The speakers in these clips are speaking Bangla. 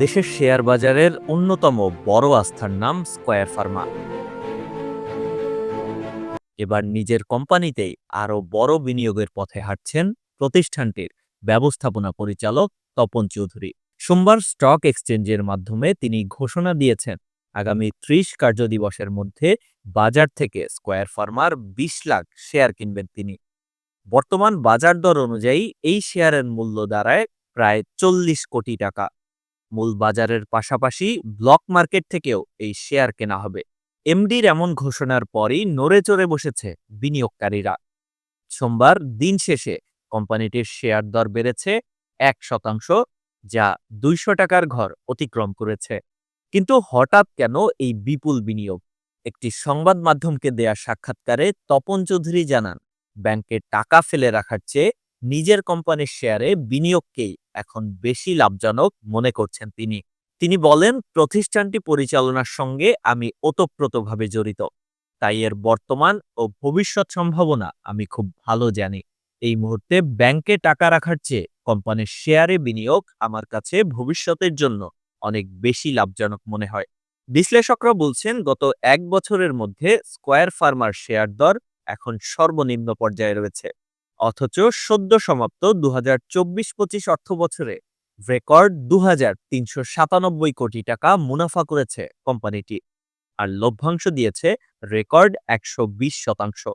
দেশের শেয়ার বাজারের অন্যতম বড় আস্থার নাম স্কয়ার ফার্মা। এবার নিজের কোম্পানিতেই আরও বড় বিনিয়োগের পথে হাঁটছেন প্রতিষ্ঠানটির ব্যবস্থাপনা পরিচালক তপন চৌধুরী। সোমবার স্টক এক্সচেঞ্জের মাধ্যমে তিনি ঘোষণা দিয়েছেন, আগামী ৩০ কার্যদিবসের মধ্যে বাজার থেকে স্কয়ার ফার্মার ২০ লাখ শেয়ার কিনবেন তিনি। বর্তমান বাজার দর অনুযায়ী এই শেয়ারের মূল্য দাঁড়ায় প্রায় ৪০ কোটি টাকা। মূল বাজারের পাশাপাশি ব্লক মার্কেট থেকেও এই শেয়ার কেনা হবে। এমডির এমন ঘোষণার পরই নড়ে চড়ে বসেছে বিনিয়োগকারীরা। সোমবার দিন শেষে কোম্পানিটির শেয়ার দর বেড়েছে ১%, যা ২০০ টাকার ঘর অতিক্রম করেছে। কিন্তু হঠাৎ কেন এই বিপুল বিনিয়োগ? একটি সংবাদ মাধ্যমকে দেয়া সাক্ষাৎকারে তপন চৌধুরী জানান, ব্যাংকে টাকা ফেলে রাখার চেয়ে নিজের কোম্পানির শেয়ারে বিনিয়োগকেই এখন বেশি লাভজনক মনে করছেন তিনি। তিনি বলেন, প্রতিষ্ঠানটি পরিচালনার সঙ্গে আমি ওতপ্রোতভাবে জড়িত, তাই এর বর্তমান ও ভবিষ্যৎ সম্ভাবনা আমি খুব ভালো জানি। এই মুহূর্তে ব্যাংকে টাকা রাখার চেয়ে কোম্পানির শেয়ারে বিনিয়োগ আমার কাছে ভবিষ্যতের জন্য অনেক বেশি লাভজনক মনে হয়। বিশ্লেষকরা বলছেন, গত ১ বছরের মধ্যে স্কয়ার ফার্মার শেয়ার দর এখন সর্বনিম্ন পর্যায়ে রয়েছে। অথচ সদ্য সমাপ্ত ২০২৪-২৫ অর্থ বছরে রেকর্ড ২,৩৯৭ কোটি টাকা মুনাফা করেছে কোম্পানিটি, আর লভ্যাংশ দিয়েছে রেকর্ড ১২০%।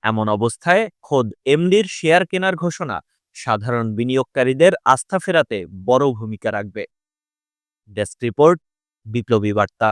এমন অবস্থায় খোদ এমডির শেয়ার কেনার ঘোষণা সাধারণ বিনিয়োগকারীদের আস্থা ফেরাতে বড় ভূমিকা রাখবে। ডেস্ক রিপোর্ট, বিপ্লবী বার্তা।